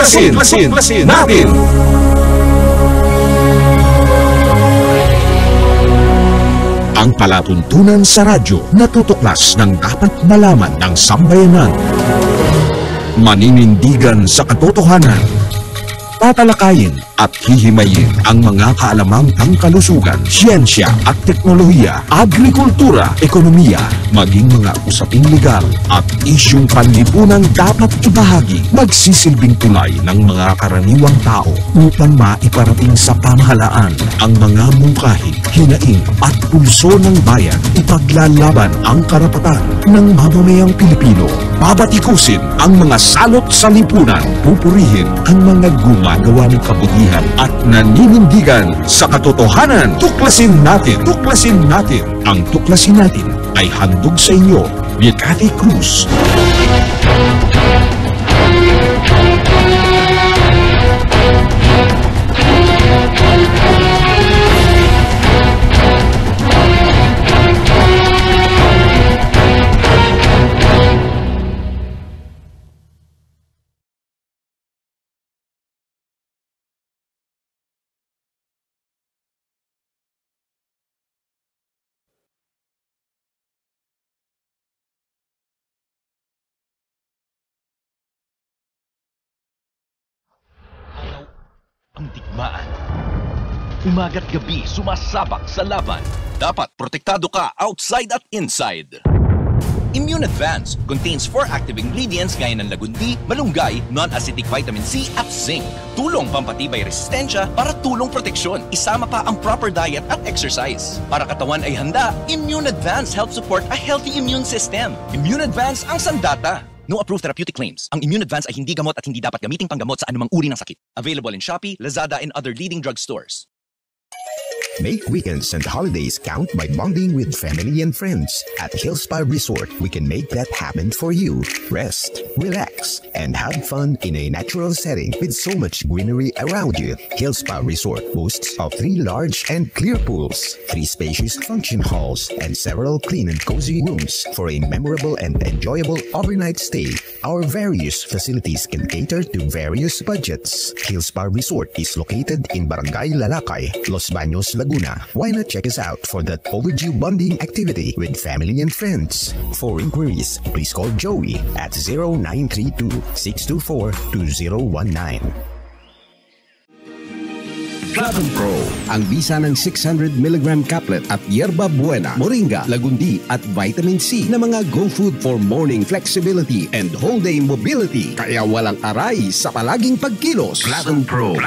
Tuklasin natin! Ang palatuntunan sa radyo na tutuklas ng dapat malaman ng sambayanan. Maninindigan sa katotohanan. Tatalakayin at hihimayin ang mga kaalamang pangkalusugan, siyensya at teknolohiya, agrikultura, ekonomiya, maging mga usaping legal at isyung panlipunang dapat ibahagi, magsisilbing tulay ng mga karaniwang tao upang maiparating sa pamahalaan ang mga mungkahi, hinaing at pulso ng bayan. Ipaglalaban ang karapatan ng mamamayang Pilipino. Babatikusin ang mga salot sa lipunan. Pupurihin ang mga gumagawa ng kabutihan at naninindigan sa katotohanan. Tuklasin natin! Ang tuklasin natin ay handog sa inyo ni Cathy Cruz. Ang digmaan. Umaga't gabi sumasabak sa laban. Dapat protektado ka outside at inside. Immune Advance contains 4 active ingredients gaya ng lagundi, malunggay, non-acidic vitamin C at zinc. Tulong pampatibay resistensya para tulong proteksyon. Isama pa ang proper diet at exercise. Para katawan ay handa, Immune Advance helps support a healthy immune system. Immune Advance ang sandata. No approved therapeutic claims. Ang Immune Advance ay hindi gamot at hindi dapat gamiting panggamot sa anumang uri ng sakit. Available in Shopee, Lazada, and other leading drugstores. Make weekends and holidays count by bonding with family and friends. At Hillspa Resort, we can make that happen for you. Rest, relax, and have fun in a natural setting with so much greenery around you. Hillspa Resort boasts of 3 large and clear pools, 3 spacious function halls, and several clean and cozy rooms for a memorable and enjoyable overnight stay. Our various facilities can cater to various budgets. Hillspa Resort is located in Barangay Lalakay, Los Baños, Laguna. Why not check us out for that overdue bonding activity with family and friends? For inquiries, please call Joey at 0932-624-2019. Flavon Pro, ang bisa ng 600mg caplet at yerba buena, moringa, lagundi at vitamin C na mga go food for morning flexibility and whole day mobility. Kaya walang aray sa palaging pagkilos. Flavon Pro.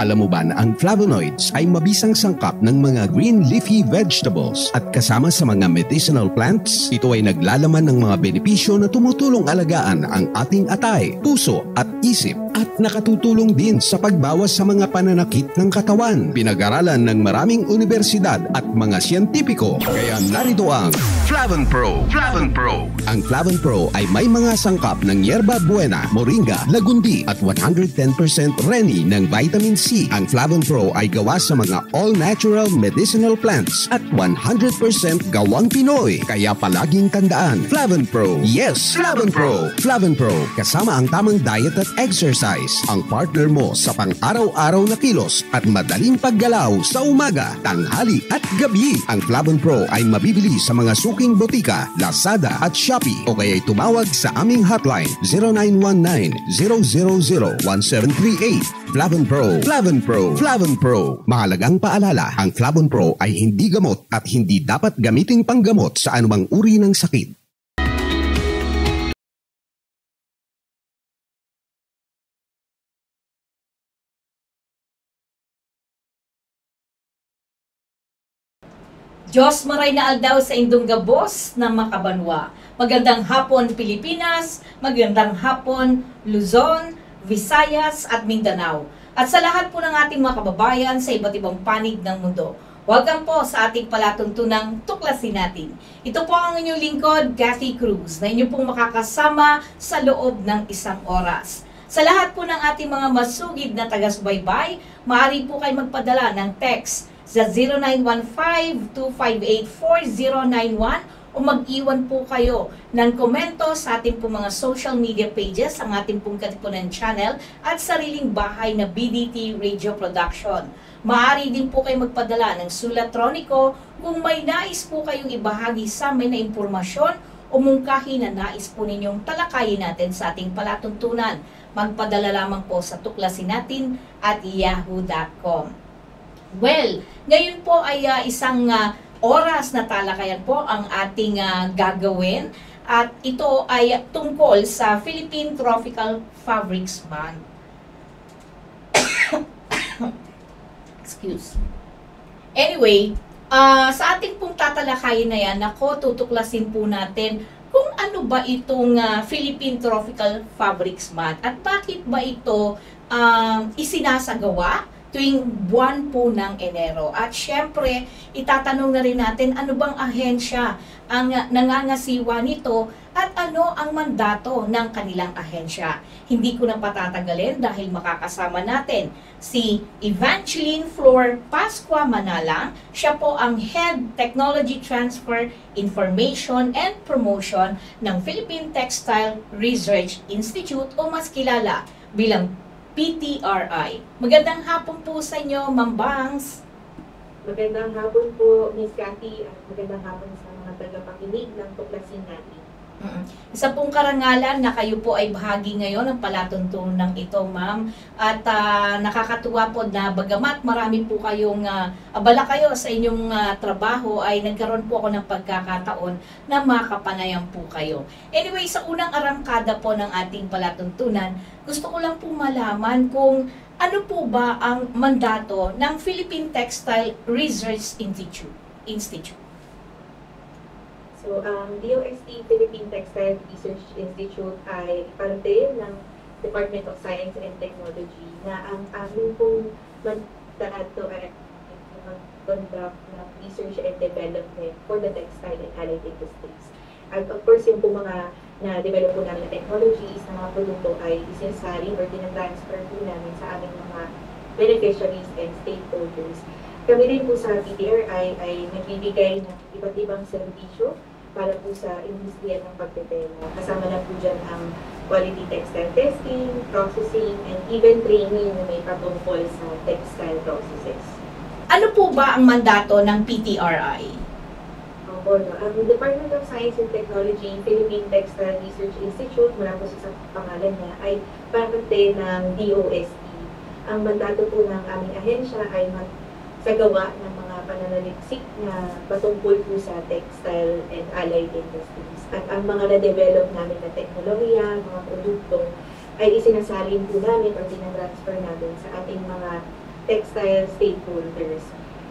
Alam mo ba na ang flavonoids ay mabisang sangkap ng mga green leafy vegetables at kasama sa mga medicinal plants? Ito ay naglalaman ng mga benepisyo na tumutulong alagaan ang ating atay, puso at isip at nakatutulong din sa pagbawas sa mga pananakit ng katawan. Pinag-aralan ng maraming universidad at mga siyentipiko. Kaya narito ang Flavon Pro. Ang Flavon Pro ay may mga sangkap ng yerba buena, moringa, lagundi at 110% reni ng vitamin C. Ang Flavon Pro ay gawa sa mga all-natural medicinal plants at 100% gawang Pinoy. Kaya palaging tandaan, Flavon Pro. Yes, Flavon Pro. Flavon Pro, kasama ang tamang diet at exercise. Ang partner mo sa pang-araw-araw na kilos at madaling paggalaw sa umaga, tanghali at gabi. Ang Flavon Pro ay mabibili sa mga suking botika, Lazada at Shopee o kaya'y tumawag sa aming hotline 0919-000-1738. Flavon Pro. Mahalagang paalala, ang Flavon Pro ay hindi gamot at hindi dapat gamiting panggamot sa anumang uri ng sakit. Diyos maray na aldaw sa indong gabos na makabanwa. Magandang hapon Pilipinas, magandang hapon Luzon, Visayas at Mindanao. At sa lahat po ng ating mga kababayan sa iba't ibang panig ng mundo. Welcome po sa ating palatuntunang Tuklasin Natin. Ito po ang inyong lingkod, Cathy Cruz, na inyo pong makakasama sa loob ng 1 oras. Sa lahat po ng ating mga masugid na taga-subaybay, maaari po kayo magpadala ng text sa 0915-258-4091 o mag-iwan po kayo ng komento sa ating pong mga social media pages, ang ating pong Katipunan Channel at sariling bahay na BDT Radio Production. Maaari din po kayo magpadala ng sulat-troniko kung may nais po kayong ibahagi sa amin na impormasyon o mungkahi na nais po ninyong talakayin natin sa ating palatuntunan. Magpadala lamang po sa tuklasinnatin@yahoo.com. Well, ngayon po ay isang oras na talakayan po ang ating gagawin at ito ay tungkol sa Philippine Tropical Fabrics Month. Excuse. Anyway, sa ating pong tatalakayin na yan, tutuklasin po natin kung ano ba itong Philippine Tropical Fabrics Month at bakit ba ito isinasagawa tuwing buwan po ng Enero. At syempre, itatanong na rin natin ano bang ahensya ang nangangasiwa nito at ano ang mandato ng kanilang ahensya. Hindi ko na patatagalin dahil makakasama natin si Evangeline Flor Pascua Manalang. Siya po ang Head Technology Transfer, Information and Promotion ng Philippine Textile Research Institute o mas kilala bilang PTRI. Magandang hapon po sa inyo, Ma'am Bangs. Magandang hapon po, Miss Cathy, at magandang hapon sa mga tagapakinig ng Tuklasin Natin. Isa pong karangalan na kayo po ay bahagi ngayon ng palatuntunan ito, ma'am. At nakakatuwa po na bagamat marami po kayong abala kayo sa inyong trabaho, ay nagkaroon po ako ng pagkakataon na makapanayan po kayo. Anyway, sa unang arangkada po ng ating palatuntunan, gusto ko lang po malaman kung ano po ba ang mandato ng Philippine Textile Research Institute. So, DOST Philippine Textile Research Institute ay parte ng Department of Science and Technology na ang aming pong mandato ay mag-conduct ng research and development for the textile and allied industries. At of course, yung po mga na-develop po namin na technologies, na mga produkto ay isinasari or tinatransfer po namin sa aming mga beneficiaries and stakeholders. Kami rin po sa PTRI ay nagbibigay ng iba't ibang serbisyo para po sa industriya ng pagtetela. Kasama na po dyan ang quality textile testing, processing, and even training na may patungkol sa textile processes. Ano po ba ang mandato ng PTRI? Ang Department of Science and Technology, Philippine Textile Research Institute, mula po sa pangalan niya, ay parte ng DOST. Ang mandato po ng aming ahensya ay sa gawa ng mga pananaliksik na patungkol po sa textile and allied industries. At ang mga na-develop namin na teknolohiya, mga produkto, ay isinasalin po namin o tinatransfer namin sa ating mga textile stakeholders.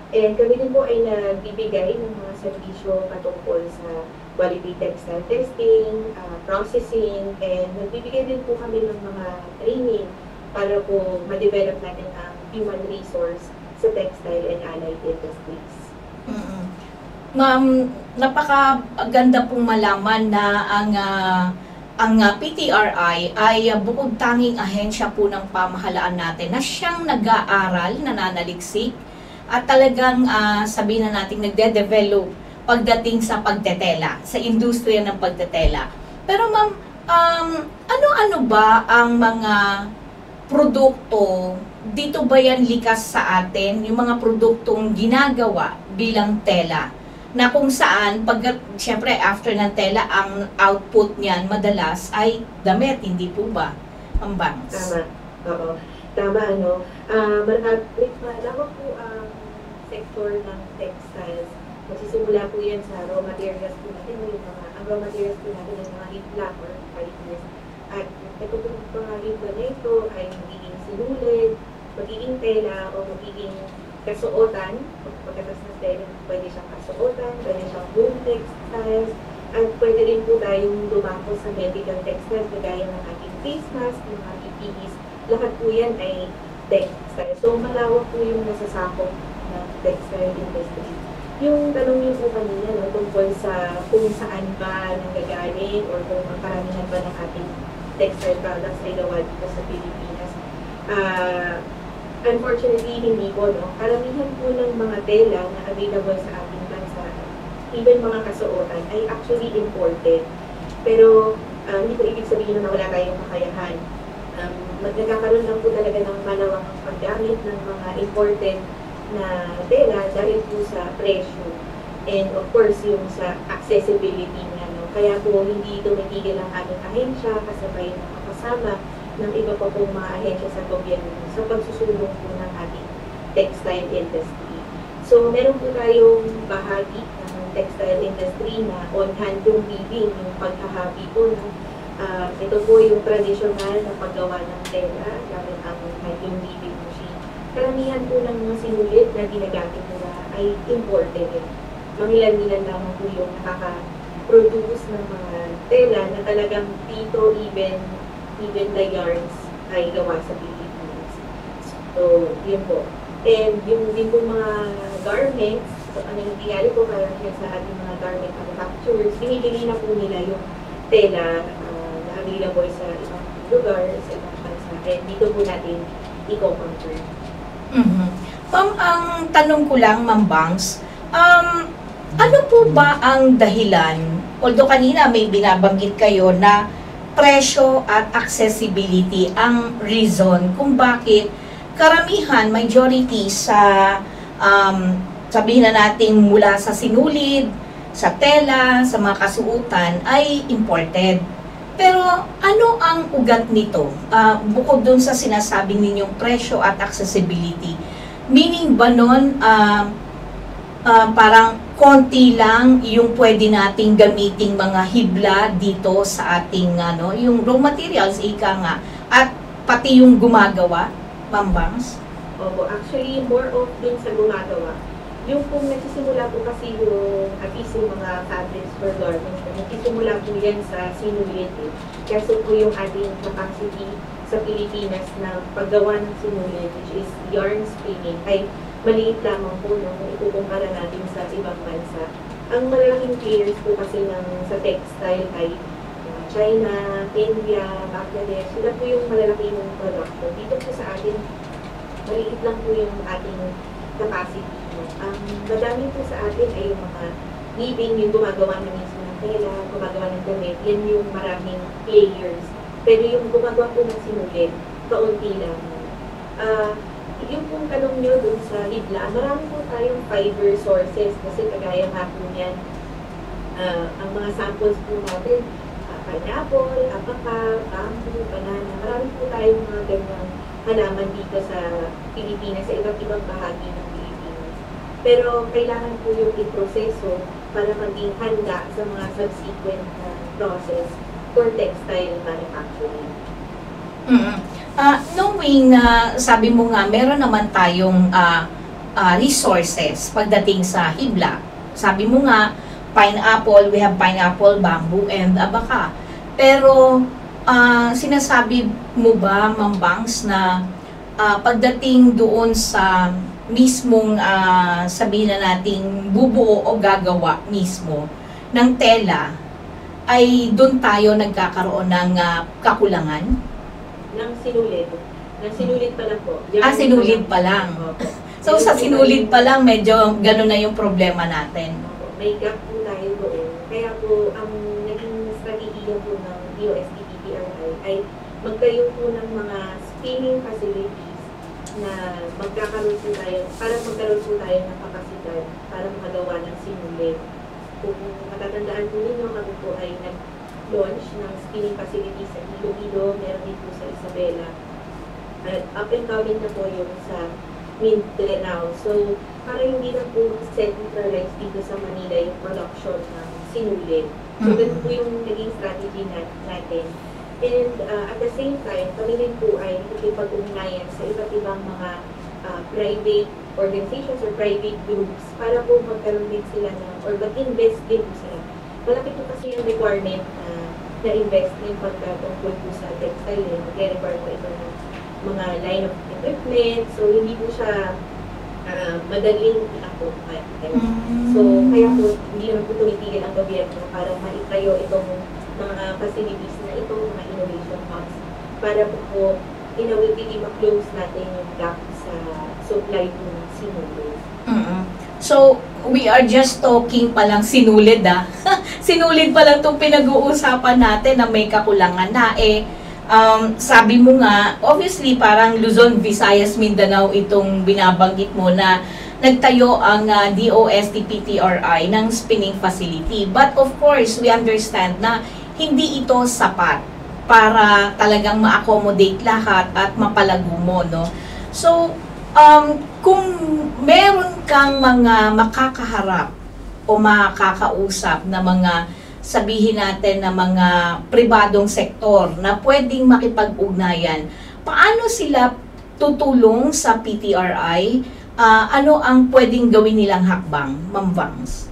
And kami din po ay nagbibigay ng mga serbisyo patungkol sa quality textile testing, processing, and nagbibigay din po kami ng mga training para po ma-develop natin ang human resource sa textile and allied industries. Ma'am, napakaganda pong malaman na ang PTRI ay bukod tanging ahensya po ng pamahalaan natin na siyang nag-aaral, nananaliksik at talagang sabihin na natin nagde-develop pagdating sa pagtetela, sa industriya ng pagtetela. Pero ma'am, ano-ano ba ang mga produkto, dito ba yan likas sa atin, yung mga produktong ginagawa bilang tela, na kung saan, siyempre after ng tela, ang output niyan madalas ay damit, hindi po ba? Ang bangs. Tama, oo. Tama, ano. Malawak po ang sektor ng textiles. Magsisimula po yan sa raw materials po natin, ang raw materials po natin ay mga hipla or fibers. At ito po mga hipla na ito ay magiging sinulid, magiging tela o magiging kasuotan. Pagkatas ng tela, pwede siyang kasuotan, pwede siyang home textiles, at pwede rin po tayong dumako sa medical textiles, kagaya ng ating face mask, ng ating PPEs. Lahat po yan ay textile. So malawak po yung nasasakop ng textile industry. Yung tanong niyo po kanina, no, tungkol sa kung saan ba nanggagaling or kung ang karamihan ba ng ating textile products ay gawa dito sa Pilipinas. Unfortunately, hindi po, no? Karamihan po ng mga tela na available sa ating bansa even mga kasuotan, ay actually imported. Pero hindi po ibig sabihin na wala tayong kakayahan. Nagkakaroon lang po talaga ng malawakang paggamit ng mga imported na tela dahil po sa presyo. And of course, yung sa accessibility niya. No? Kaya po hindi tumitigil ang aming ahensya kasabay ng kasama ng iba pa pong mga ahensya sa gobyerno sa pagsusulong po ng ating textile industry. So, meron po tayong bahagi ng textile industry na on-hand yung weaving, yung paghahabi po. No? Ito po yung traditional na paggawa ng tela gamit ang hand weaving machine. Karamihan po ng mga sinulit na ginagamit nila ay imported. Mangilan-ilan lamang po yung nakaka-produce ng mga tela na talagang dito even the yarns ay gawa sa Pilipinas. So, yun po. And yung din po mga garments, so, ang nangyayari po kaya sa ating mga garment manufacturers, binibili na po nila yung tela na available sa ibang lugar, sa ibang bansa. And dito po natin i-compare. Ma'am, ang tanong ko lang, Ma'am Bangs, ano po ba ang dahilan, although kanina may binabanggit kayo na presyo at accessibility ang reason kung bakit karamihan, majority sa sabihin na natin mula sa sinulid, sa tela, sa mga kasuotan ay imported. Pero ano ang ugat nito? Bukod dun sa sinasabi ninyong presyo at accessibility, meaning ba nun parang konti lang yung pwede nating gamiting mga hibla dito sa ating yung raw materials, ika nga, at pati yung gumagawa, Ma'am Bangs? Opo, actually, more of dun sa gumagawa. Yung kung nagsisimula po kasi yung at least yung mga fabrics for garments, nagsisimula po yan sa sinulit. Kaso po yung ating capacity sa Pilipinas na paggawa ng sinulit, which is yarn spinning, ay maliit lamang po kung ikukumpara natin sa ibang bansa. Ang malalaking players po kasi sa textile ay China, India, Bangladesh, sila po yung malalaki ng production. Dito po sa atin, maliit lang po yung ating capacity. Ang madami po sa atin ay yung mga weaving, yung gumagawa ng mismo ng tela, gumagawa ng damit, yan yung maraming players. Pero yung gumagawa po ng sinulit, kaunti lang. Yung pong tanong nyo dun sa hibla, marami po tayong fiber sources kasi kagaya nga po yan, ang mga samples po natin, pineapple, abaca, bamboo, banana, marami po tayong mga ganyang halaman dito sa Pilipinas, sa iba't ibang bahagi ng Pilipinas. Pero kailangan po yung iproseso para maging handa sa mga subsequent process for textile manufacturing. Knowing na sabi mo nga, meron naman tayong resources pagdating sa hibla. Sabi mo nga, pineapple, we have pineapple, bamboo, and abaca. Pero sinasabi mo ba, Ma'am Bangs, na pagdating doon sa mismong sabihin na nating bubuo o gagawa mismo ng tela, ay doon tayo nagkakaroon ng kakulangan? Ng sinulit. Ng sinulit pa lang po. Sinulit pa lang. So, sa sinulit pa lang, medyo gano'n na yung problema natin. May gap po tayo doon. Kaya po, ang naging strategiya po ng DOST-PPRI ay magtayo po ng mga spinning facilities na magkakaroon po tayo, para magkaroon po tayo ng kapasidad para makagawa ng sinulit. Kung matatandaan po ninyo, kami po ay nag-launch ng spinning facility sa Iloilo, meron din po sa Isabela. At up and coming na po yung sa Mindanao. So, para hindi na po centralized dito sa Manila yung production ng sinulit. So, ganun po yung naging strategy natin. And at the same time, kami rin po ay nakikipag-ugnayan sa iba't ibang mga private organizations or private groups para po magkaroon din sila ng, or mag-invest din po sila. Malaki po kasi yung requirement na investment pagkatungkol po sa textile. Mag-require po ito ng mga line of equipment. So, hindi po siya madaling i-acquire. So, kaya po, hindi naman po tumitigil ang gobyerno para maitayo itong mga facilities na ito, mga innovation hubs, para po in a way, ma-close natin yung gap sa supply po ng sinulit. So, we are just talking pa lang, sinulid sinulid pa lang itong pinag-uusapan natin na may kakulangan na. Sabi mo nga, obviously parang Luzon, Visayas, Mindanao itong binabanggit mo na nagtayo ang DOST-PTRI ng spinning facility. But of course, we understand na hindi ito sapat para talagang ma-accommodate lahat at mapalago mo, no? So, kung meron kang mga makakaharap o makakausap na mga, sabihin natin na mga pribadong sektor na pwedeng makipag-ugnayan, paano sila tutulong sa PTRI? Ano ang pwedeng gawin nilang hakbang, Ma'am Vangs?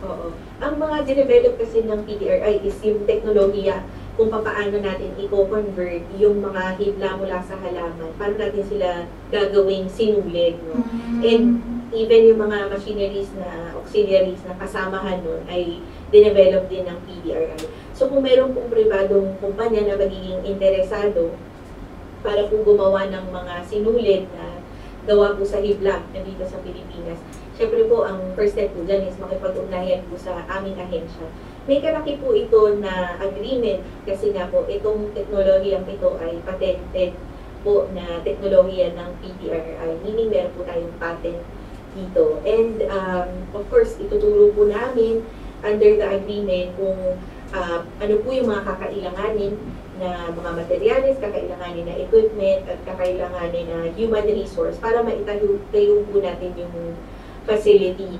Oo. Ang mga dinevelop kasi ng PTRI is yung teknolohiya kung paano natin i-convert yung mga hibla mula sa halaman, paano natin sila gagawing sinulid, no? And even yung mga machineries na auxiliaries na kasamahan nun ay dinevelop din ng PTRI. So kung meron pong pribadong kumpanya na magiging interesado para po gumawa ng mga sinulid na gawa po sa hibla nandito sa Pilipinas, syempre po ang first step po dyan is makipag-ugnayan po sa aming ahensya. May kalaki po ito na agreement kasi nga po itong teknolohiyang ito ay patented po na teknolohiya ng PTRI, meaning meron po tayong patent dito. And of course, ituturo po namin under the agreement kung ano po yung mga kakailanganin na mga materials, kakailanganin na equipment, at kakailanganin na human resource para maitayo po natin yung facility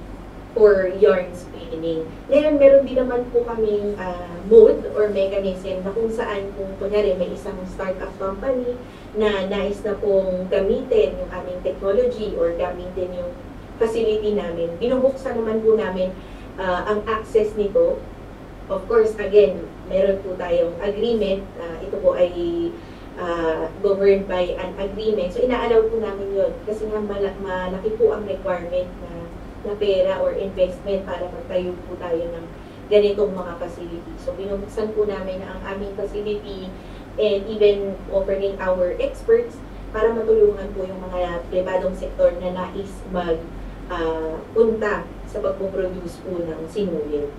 for yarn spinning. Ngayon, meron din naman po kaming mode or mechanism na kung saan kung kunyari may isang startup company na nais na pong gamitin yung aming technology or gamitin yung facility namin. Binubuksan naman po namin ang access nito. Of course, again, meron po tayong agreement. Ito po ay governed by an agreement. So, ina-allow po namin yun kasi nga malaki po ang requirement na pera or investment para magtayo po tayo ng ganitong mga facility. So, binubuksan po namin ang aming facility and even offering our experts para matulungan po yung mga pribadong sektor na nais punta sa pagpo-produce po ng sinulid.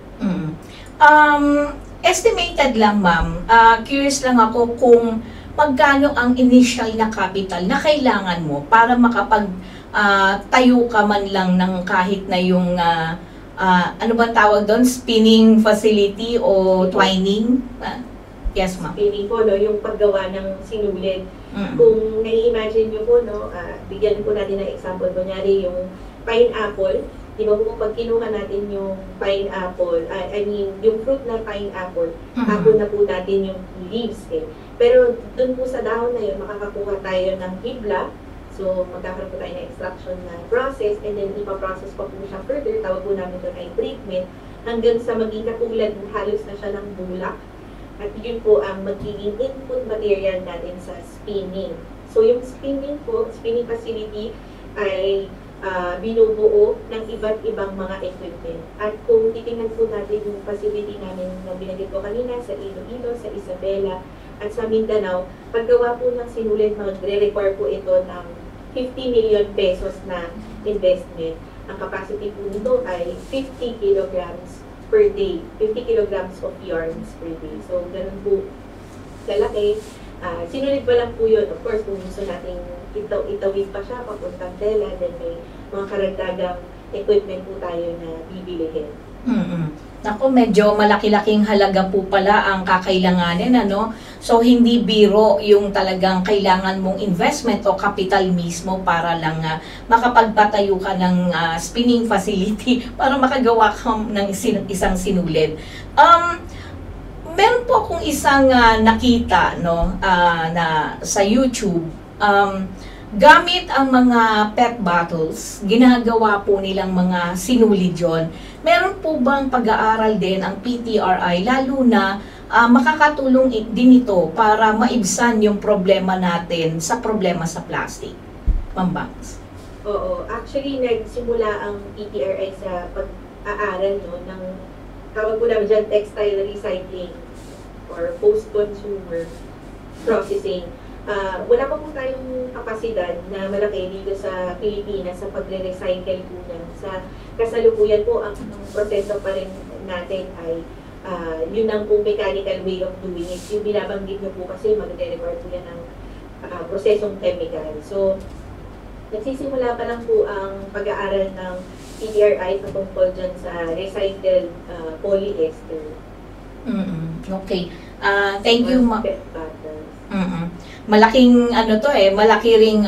Estimated lang, ma'am. Curious lang ako kung magkano ang initial na capital na kailangan mo para makapag tayo ka man lang ng kahit na yung ano ba tawag doon? Spinning facility o twining? Yes, ma'am. Spinning po, no? Yung paggawa ng sinulid. Kung nai-imagine nyo po, no? Bigyan po natin ng example. Kunyari yung pineapple. Di ba po pag kinuha natin yung pineapple, yung fruit na pineapple, hapon na po natin yung leaves eh. Pero dun po sa dahon na yun, makakakuha tayo ng hibla. So, magkakaroon po tayo ng extraction na process and then ipaprocess pa po siya further. Tawag po namin ito ay treatment hanggang sa maging katulad, halos na siya ng bulak. At yun po ang magiging input material natin sa spinning. So, yung spinning po, spinning facility ay binubuo ng iba't ibang mga equipment. At kung titingnan po natin yung facility namin na binanggit ko kanina sa Iloilo, sa Isabela, at sa Mindanao, paggawa po ng sinulid, magre-require po ito ng 50 million pesos na investment. Ang capacity po nito ay 50 kilograms per day. 50 kilograms of yarns per day. So, ganun po lalaki. Sinulid pa lang po yun. Of course, kung gusto natin itawid pa siya, papuntang tela, then may mga karagdagang equipment po tayo na bibilihin. Ako, medyo malaki-laking halaga po pala ang kakailanganin, ano? So, hindi biro yung talagang kailangan mong investment o capital mismo para lang makapagpatayo ka ng spinning facility para makagawa ka ng isang sinulid. Meron po akong isang nakita, no, na sa YouTube. Gamit ang mga PET bottles, ginagawa po nilang mga sinulid yun. Meron po bang pag-aaral din ang PTRI, lalo na makakatulong din ito para maibsan yung problema natin sa problema sa plastic? Ma'am Bangs. Oo. Actually, nagsimula ang PTRI sa pag-aaral, no, ng tawag po namin dyan, textile recycling or post-consumer processing. wala pa po tayong kapasidad na malaki dito sa Pilipinas sa pagre-recycle po niya. Sa kasalukuyan po, ang proseso pa rin natin ay yun ang po mechanical way of doing it. Yung binabanggit niyo po kasi magre-require po yan ng prosesong chemical. So, nagsisimula pa lang po ang pag-aaral ng PTRI patungkol dyan sa recycled polyester. Okay. Thank you, Malaking malaki ring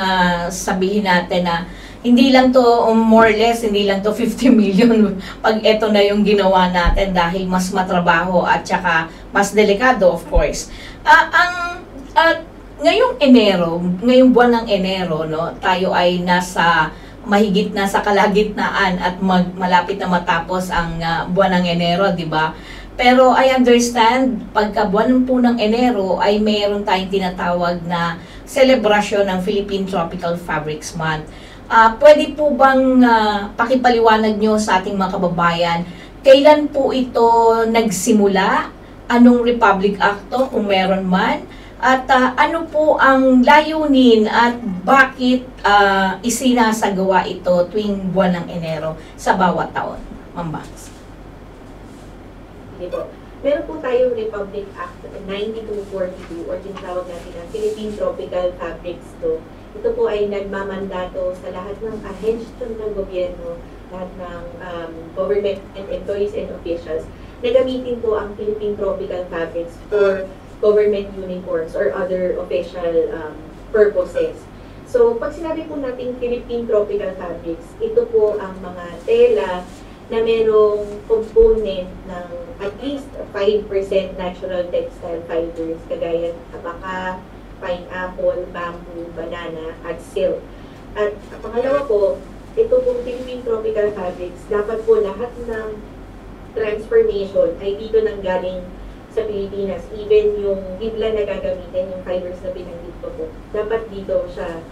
sabihin natin na hindi lang to more or less, hindi lang to 50 million pag eto na yung ginawa natin dahil mas matrabaho at saka mas delikado, of course. Ngayong buwan ng Enero, no, tayo ay mahigit na sa kalagitnaan at malapit na matapos ang buwan ng Enero, di ba? Pero I understand, pagka buwan po ng Enero ay mayroon tayong tinatawag na selebrasyon ng Philippine Tropical Fabrics Month. Pwede po bang pakipaliwanag nyo sa ating mga kababayan, kailan po ito nagsimula? Anong Republic Act to, kung meron man? At ano po ang layunin at bakit isinasagawa ito tuwing buwan ng Enero sa bawat taon? Ma'am Banks. Meron po tayong Republic Act 9242 or tinatawag natin ang Philippine Tropical Fabrics Law. Ito po ay nagmamandato sa lahat ng ahensya ng gobyerno, lahat ng government and employees and officials na gamitin po ang Philippine Tropical Fabrics for government uniforms or other official purposes. So, pag sinabi po natin Philippine Tropical Fabrics, ito po ang mga tela na merong component ng at least 5% natural textile fibers, kagaya abaka, pineapple, bamboo, banana, at silk. At pangalawa po, ito pong Philippine Tropical Fabrics, dapat po lahat ng transformation ay dito nanggaling sa Pilipinas. Even yung hibla na gagamitin, yung fibers na binanggit ko po, dapat dito siya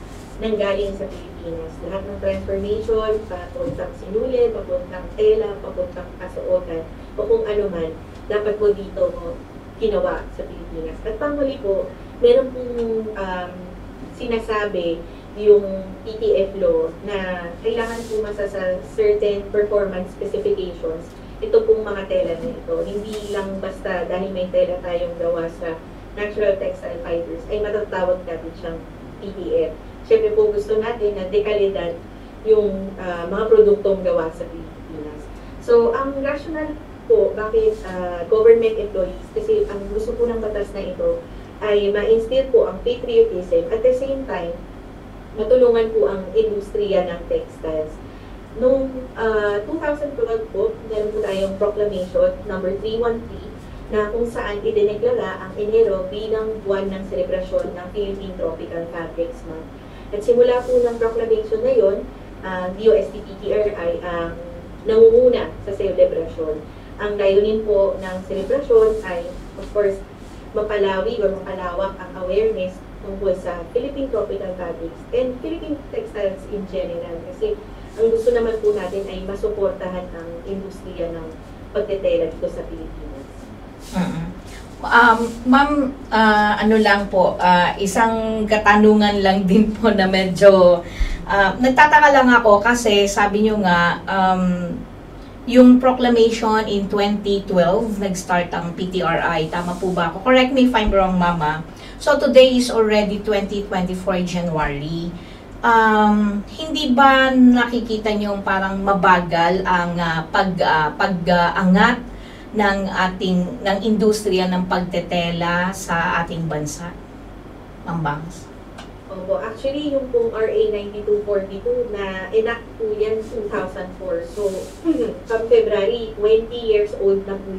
nanggaling sa Pilipinas. Lahat ng transformation, papuntang sinulid, papuntang tela, papuntang kasuotan, o kung ano man, dapat po dito ginawa sa Pilipinas. At panghuli po, meron pong sinasabi yung PTF law na kailangan po sa certain performance specifications ito pong mga tela na ito. Hindi lang basta dahil may tela tayong gawa sa natural textile fibers ay matatawag natin siyang PTF. Siyempre po gusto natin na dekalidad yung mga produktong gawa sa Pilipinas. So, ang rationale po, bakit government employees, kasi ang gusto po ng batas na ito ay ma-instill po ang patriotism at the same time, matulungan po ang industriya ng textiles. Noong 2012 po, meron po tayong proclamation number 313 na kung saan idineklara ang Enero bilang buwan ng selebrasyon ng Philippine Tropical Fabrics Month. At simula po ng proclamation na yun, DOST-PTRI ang nangunguna sa selebrasyon. Ang layunin po ng selebrasyon ay, of course, mapalawi o mapalawak ang awareness tungkol sa Philippine Tropical Fabrics and Philippine Textiles in general. Kasi ang gusto naman po natin ay masuportahan ang industriya ng pagtetela dito sa Pilipinas. Ma'am, ano lang po, isang katanungan lang din po na medyo nagtataka lang ako kasi sabi nyo nga yung proclamation in 2012 nag-start ang PTRI, tama po ba ako? Correct me if I'm wrong, Mama. So today is already 2024 January. Hindi ba nakikita nyo parang mabagal ang pag-angat ng industriya ng pagtetela sa ating bansa? Ma'am Bangs? Opo, actually yung pong RA 9242 na enact po yan 2004. So, from February, 20 years old na po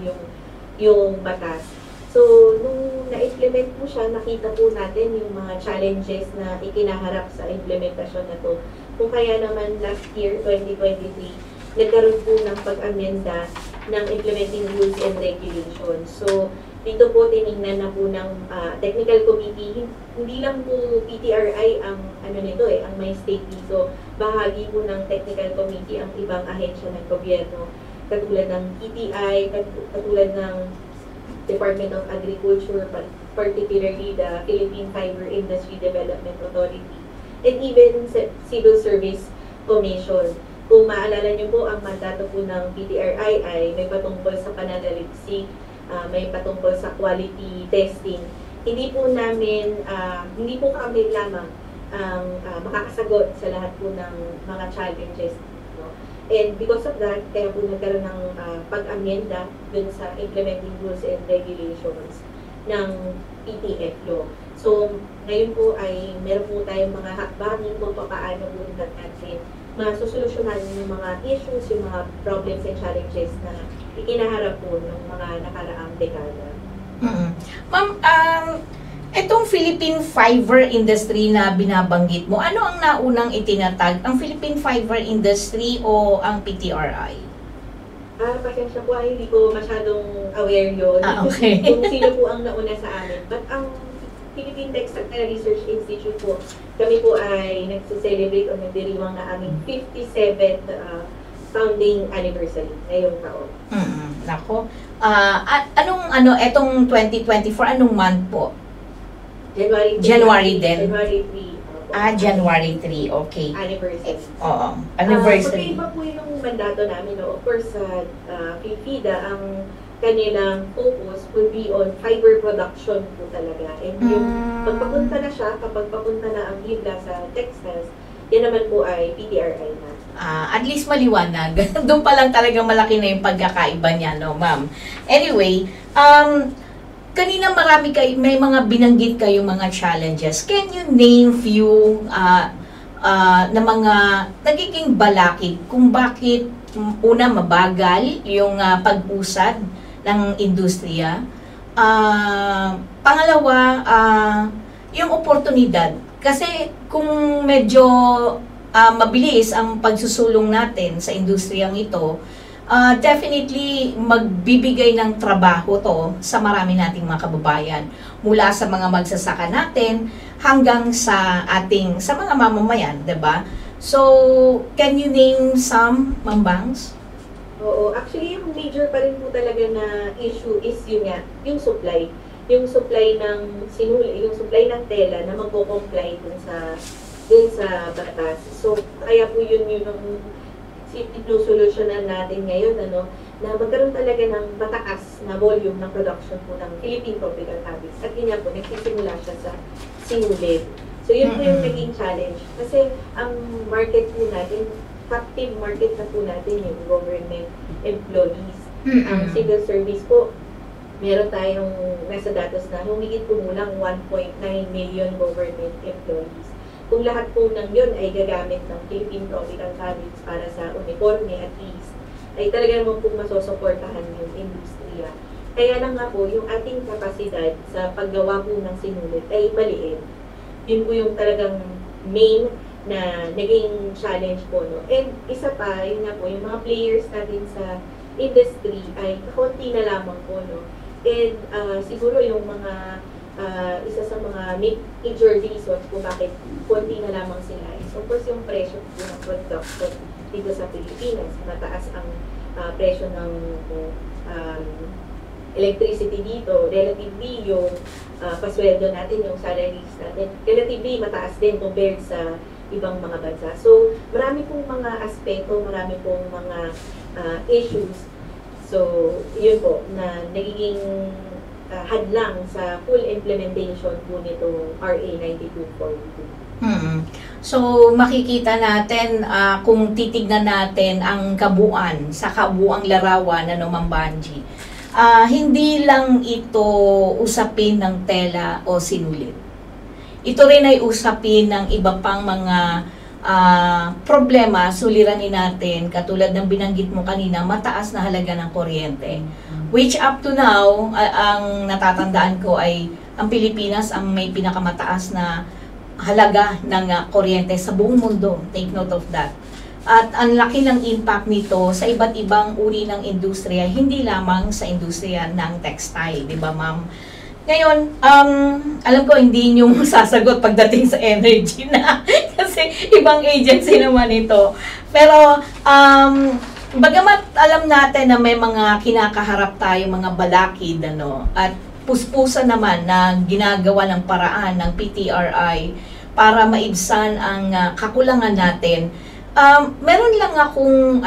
yung batas. So, nung na-implement po siya, nakita po natin yung mga challenges na ikinaharap sa implementasyon na to. Kung kaya naman last year, 2023, nagkaroon po ng pag-amenda ng implementing rules and regulations. So, dito po tinignan na po ng technical committee, hindi lang po PTRI ang nito ang may stake dito. Bahagi po ng technical committee ang ibang ahensya ng gobyerno, katulad ng PTI, katulad ng Department of Agriculture, particularly the Philippine Fiber Industry Development Authority, and even Civil Service Commission. Kung maalala niyo po, ang mandato po ng PTRI ay may patungkol sa pananaliksik, may patungkol sa quality testing. Hindi po kami lamang ang makakasagot sa lahat po ng mga challenges. No? And because of that, kaya po nagkaroon ng pag-amyenda dun sa implementing rules and regulations ng PTF law. So, ngayon po ay meron po tayong mga hakbangin kung paano po natin masusolusyonan yung mga issues, yung mga problems and challenges na ikinaharap po ng mga nakaraang dekada. Ma'am, itong Philippine Fiber Industry na binabanggit mo, ano ang naunang itinatag? Ang Philippine Fiber Industry o ang PTRI? Pasensya po ay hindi ko masyadong aware yun. Okay. Kung sino po ang nauna sa amin. But ang Philippine Textile Research Institute po, kami po ay nagse-celebrate o nagdiriwang na aming 57th founding anniversary ngayong taon. Nako. Etong 2024, anong month po? January 3. January din? January 3. January 3, okay. Anniversary. Oo, anniversary. Pag-iba po yung mandato namin, no? Of course, sa PIFIDA, ang kanilang focus will be on fiber production po talaga. And yung pagpapunta na siya, kapag papunta na ang Bibla sa textiles, yan naman po ay PTRI na. At least maliwanag. Doon pa lang talaga malaki na yung pagkakaiba niya, no, ma'am? Anyway, kanina may mga binanggit kayong mga challenges. Can you name few na mga nagiging balakid kung bakit una mabagal yung pag-usad ng industriya? Pangalawa, yung oportunidad. Kasi kung medyo mabilis ang pagsusulong natin sa industriyang ito, definitely magbibigay ng trabaho to sa marami nating mga kababayan. Mula sa mga magsasaka natin hanggang sa mga mamamayan, 'di ba? So, can you name some, Ma'am Bangs? Oo, actually yung major pa rin po talaga na issue is yung supply. Yung supply ng yung supply ng tela na magko-comply dun sa batas. So, kaya po yun yung sinusolusyonan natin ngayon, na magkaroon talaga ng mataas na volume ng production po ng Philippine Tropical Fabrics. At yun po, nagsisimula siya sa sinulid. So, yun po yung naging challenge. Kasi ang market po natin, captive market na po natin yung government employees. Ang civil service po, meron tayong nasa datos na humigit po mulang 1.9 million government employees. Kung lahat po ng yun ay gagamit ng Philippine Tropical Fabrics para sa uniforme at least, ay talaga naman po masosuportahan yung industriya. Kaya lang nga po, yung ating kapasidad sa paggawa po ng sinulit ay maliit. Yun po yung talagang main na naging challenge po. No? And isa pa, yun nga po, yung mga players natin sa industry ay konti na lamang po. No? And siguro yung mga isa sa mga major reasons kung bakit konti na lamang sila is of course yung presyo ng production dito sa Pilipinas. Mataas ang presyo ng electricity dito. Relatively yung pasweldo natin, yung salaries natin, relatively mataas din compared sa ibang mga bansa. So, marami pong mga aspeto, marami pong mga issues. So, yun po, na nagiging hadlang sa full implementation po nitong RA 9242. So, makikita natin kung titignan natin ang kabuuan, sa kabuuang larawan, Ma'am Banji, hindi lang ito usapin ng tela o sinulit. Ito rin ay usapin ng iba pang mga problema, suliranin natin, katulad ng binanggit mo kanina, mataas na halaga ng kuryente. Which up to now, ang natatandaan ko ay ang Pilipinas ang may pinakamataas na halaga ng kuryente sa buong mundo. Take note of that. At ang laki ng impact nito sa iba't ibang uri ng industriya, hindi lamang sa industriya ng textile, di ba, ma'am? Ngayon, alam ko hindi niyo sasagot pagdating sa energy na kasi ibang agency naman ito. Pero Bagamat alam natin na may mga kinakaharap tayo, mga balakid, at puspusan naman na ginagawa ng paraan ng PTRI para maibsan ang kakulangan natin. Meron lang akong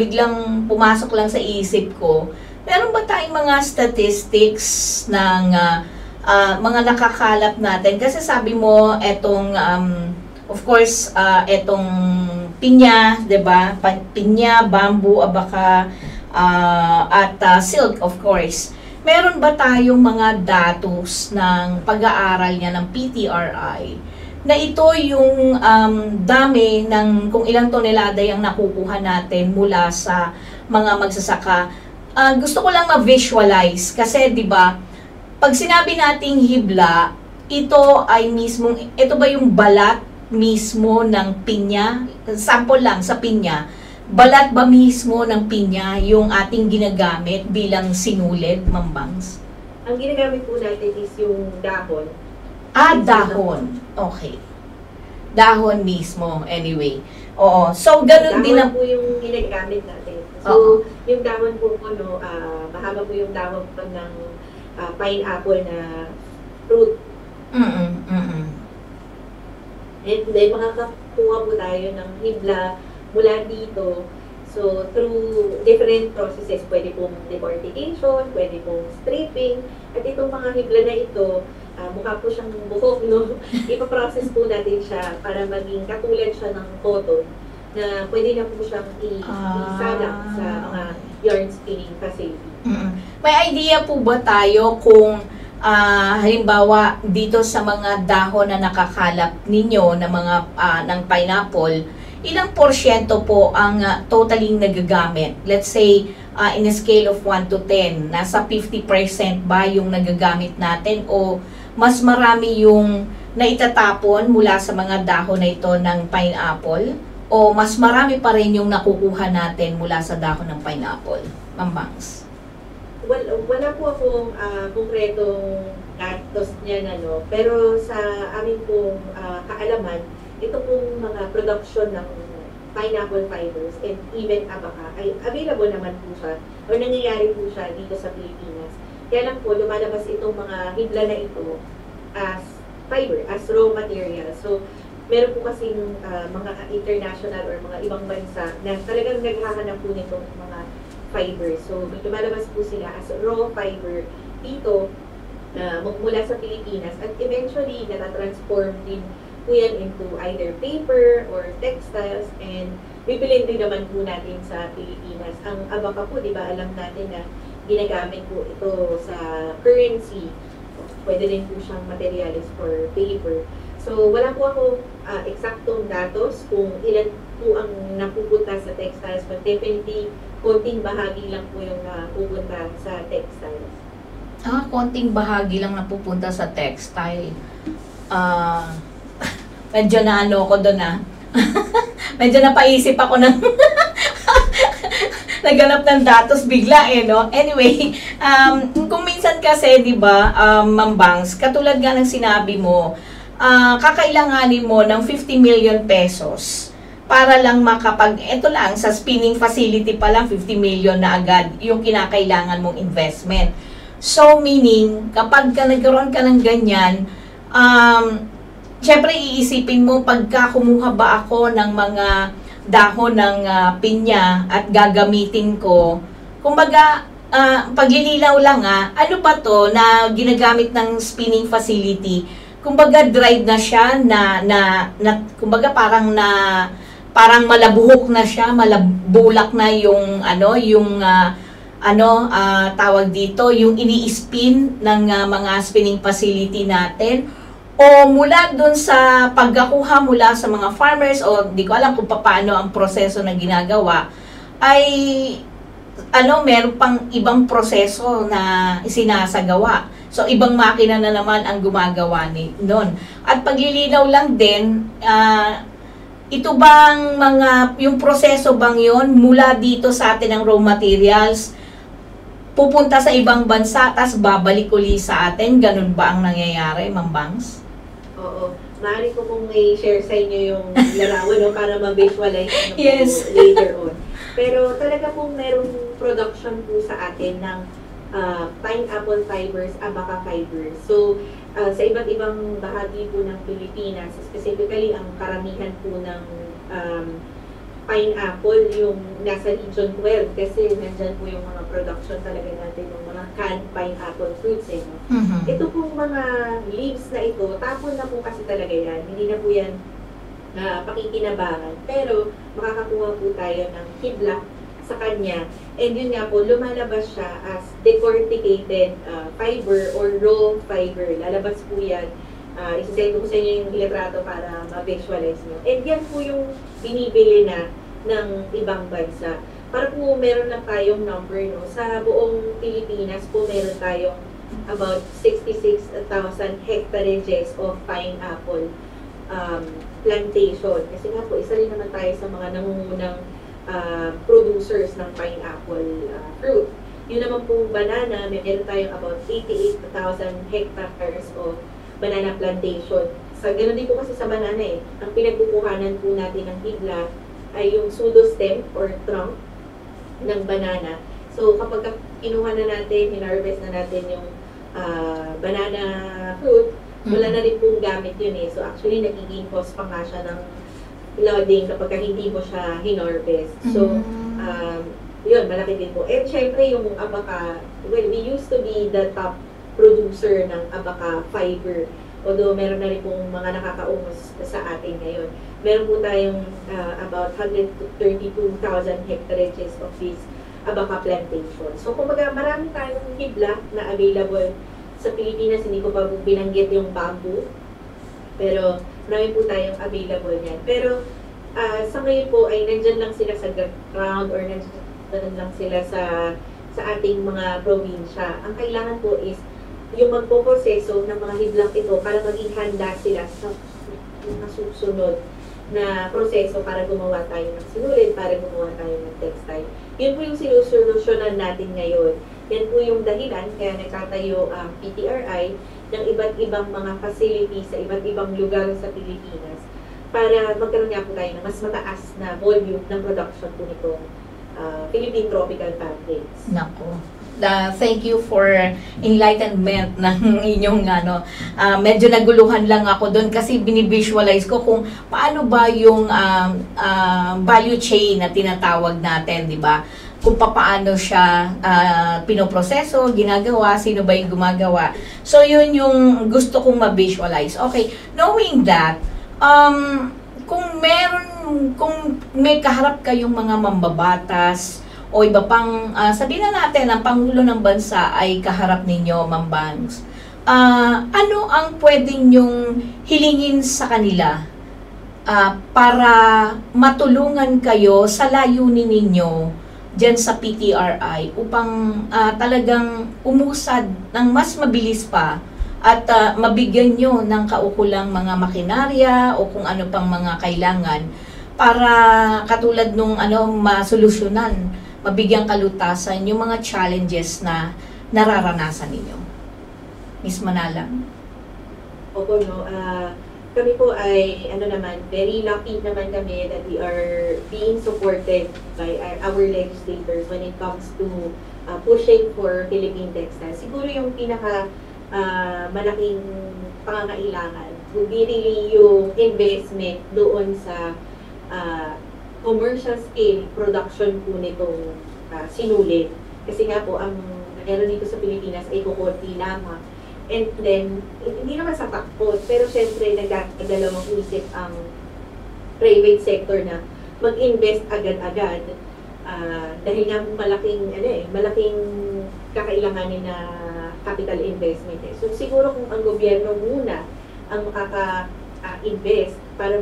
biglang pumasok lang sa isip ko. Meron ba tayong mga statistics ng mga nakakalap natin? Kasi sabi mo, etong, of course, etong pinya, 'di ba? Pinya, bamboo, abaka, at silk, of course. Meron ba tayong mga datos ng pag-aaral niya ng PTRI na ito yung dami ng kung ilang tonelada yung nakukuha natin mula sa mga magsasaka? Gusto ko lang ma-visualize kasi 'di ba, pag sinabi nating hibla, ito ba yung balat mismo ng pinya? Sample lang sa pinya. Balat ba mismo ng pinya yung ating ginagamit bilang sinulid, Ma'am Bangs? Ang ginagamit po natin is yung dahon. Dahon. Okay. Dahon mismo, anyway. Oo. So, ganun din Dahon po yung ginagamit natin. So, yung dahon po, mahaba po yung dahon po ng pineapple na fruit. And then, makakakuha po tayo ng hibla mula dito. So, through different processes, pwede pong decortication, pwede pong stripping, at itong mga hibla na ito, mukha po siyang buhok, no? Ipaprocess po natin siya para maging katulad siya ng cotton na pwede na po siyang isalak sa mga yarn spinning facility. May idea po ba tayo kung halimbawa dito sa mga dahon na nakakalap ninyo na mga ng pineapple, ilang porsyento po ang totaling nagagamit? Let's say in a scale of 1 to 10, nasa 50% ba yung nagagamit natin o mas marami yung naitatapon mula sa mga dahon na ito ng pineapple o mas marami pa rin yung nakukuha natin mula sa dahon ng pineapple? Ma'am Bangs. Wala po akong konkretong gastos niyan, pero sa aming pong kaalaman, ito pong mga production ng pineapple fibers and even abaka ay available naman po siya o nangyayari po siya dito sa Pilipinas. Kaya lang po, lumalabas itong mga hibla na ito as fiber, as raw material. So, meron po kasing mga international or mga ibang bansa na talagang naghahanap po nitong mga fiber. So, lumalabas po sila as raw fiber dito mula sa Pilipinas at eventually natatransform din po yan into either paper or textiles and bibilin din naman po natin sa Pilipinas. Ang abaka po, di ba, alam natin na ginagamit po ito sa currency. Pwede din po siyang materials for paper. So, wala po ako eksaktong datos kung ilan po ang napupunta sa textiles, but definitely, konting bahagi lang po yung napupunta sa textiles. Konting bahagi lang napupunta sa textile. Medyo na ko doon medyo napaisip ako ng naghanap ng datos bigla no? Anyway, kung minsan kasi, di ba, Ma'am Bangs, katulad nga ng sinabi mo, kakailanganin mo ng 50 million pesos para lang ito lang, sa spinning facility pa lang, 50 million na agad yung kinakailangan mong investment. So, meaning, kapag nagkaroon ka ng ganyan, syempre iisipin mo, pagka kumuha ba ako ng mga dahon ng pinya at gagamitin ko, kumbaga, paglilinaw lang ano ba to na ginagamit ng spinning facility? Kumbaga dried na siya kumbaga parang malabuhok na siya, malabulak na yung tawag dito, yung ini-spin ng mga spinning facility natin. O mula dun sa pagkakuha mula sa mga farmers, o di ko alam kung paano ang proseso na ginagawa, ay meron pang ibang proseso na isinasagawa. So, ibang makina na naman ang gumagawa nun. At paglilinaw lang din, ito bang yung proseso bang yon mula dito sa atin ng raw materials, pupunta sa ibang bansa, tas babalik uli sa atin? Ganun ba ang nangyayari, Ma'am Bangs? Oo. Maaari ko pong i-share sa inyo yung larawan para ma-visualize yes. later on. Pero talaga pong merong production po sa atin ng pineapple fibers, abaca fibers. So, sa iba't ibang bahagi po ng Pilipinas, specifically ang karamihan po ng pineapple yung nasa Region 12 kasi nandyan po yung mga production talaga natin ng mga canned pineapple fruits. No? Ito pong mga leaves na ito, tapon na po kasi talaga yan. Hindi na po yan pakikinabangan. Pero makakakuha po tayo ng hibla sa kanya. And yun nga po, lumalabas siya as decorticated fiber or raw fiber. Lalabas po yan. Isasend ko sa inyo yung litrato para ma-visualize nyo. And yan po yung binibili na ng ibang bansa. Para po meron na tayong number, no? Sa buong Pilipinas po meron tayong about 66,000 hectares of pineapple plantation. Kasi nga po, isa rin naman tayo sa mga nangungunang producers ng pineapple fruit. Yun naman po banana, meron tayong about 88,000 hectares of banana plantation. Ganoon din po kasi sa banana ang pinagkukuhanan po natin ng hibla ay yung pseudostem or trunk ng banana. So kapag kinuha na natin, hinarvest na natin yung banana fruit, wala na rin pong gamit yun So actually nagiging cost pa nga siya ng loading kapag hindi mo siya hinarvest. So yun, malaki din po. And syempre yung abaca, well, we used to be the top producer ng abaca fiber. Although meron na rin pong mga nakakaungos sa atin ngayon. Meron po tayong about 132,000 hectares of this abaca plantation. So kumbaga marami tayong hibla na available sa Pilipinas. Hindi ko pa binanggit yung bamboo. Pero marami po tayong available niyan. Pero sa ngayon po ay nandyan lang sila sa ground or nandyan lang sila sa ating mga probinsya. Ang kailangan po is yung magpoproseso ng mga hiblang ito para maging handa sila sa mga susunod na proseso para gumawa tayo ng sinulid, para gumawa tayo ng textile. Yun po yung sinusolusyonan natin ngayon. Yan po yung dahilan kaya nagtatayo ang PTRI ng iba't ibang mga facilities sa iba't ibang lugar sa Pilipinas para magkaroon nga po tayo ng mas mataas na volume ng production po nitong Philippine Tropical Fabrics. Nako. Thank you for enlightenment ng inyong medyo naguluhan lang ako doon kasi binivisualize ko kung paano ba yung value chain na tinatawag natin, di ba? Kung paano siya pinoproseso, ginagawa, sino ba yung gumagawa. So yun yung gusto kong ma-visualize. Okay, knowing that, kung may kaharap kayong mga mambabatas o iba pang, sabihin na natin, ang Pangulo ng Bansa ay kaharap ninyo, Ma'am Bangs. Ano ang pwedeng nyong hilingin sa kanila para matulungan kayo sa layunin ninyo dyan sa PTRI upang talagang umusad ng mas mabilis pa at mabigyan nyo ng kaukulang mga makinarya o kung ano pang mga kailangan para katulad nung masolusyonan, mabigyan kalutasan yung mga challenges na nararanasan ninyo. Miss Manala? Opo, no. Kami po ay, very lucky naman kami that we are being supported by our legislators when it comes to pushing for Philippine textiles. Siguro yung pinaka malaking pangangailangan would be really yung investment doon sa commercial scale production po nitong sinulid. Kasi nga po, ang meron dito sa Pilipinas ay kukunti lamang. And then, hindi naman sa takot, pero syempre nagdadalawang isip ang private sector na mag-invest agad-agad. Dahil nga po malaking kakailanganin na capital investment. So siguro kung ang gobyerno muna ang makaka-invest para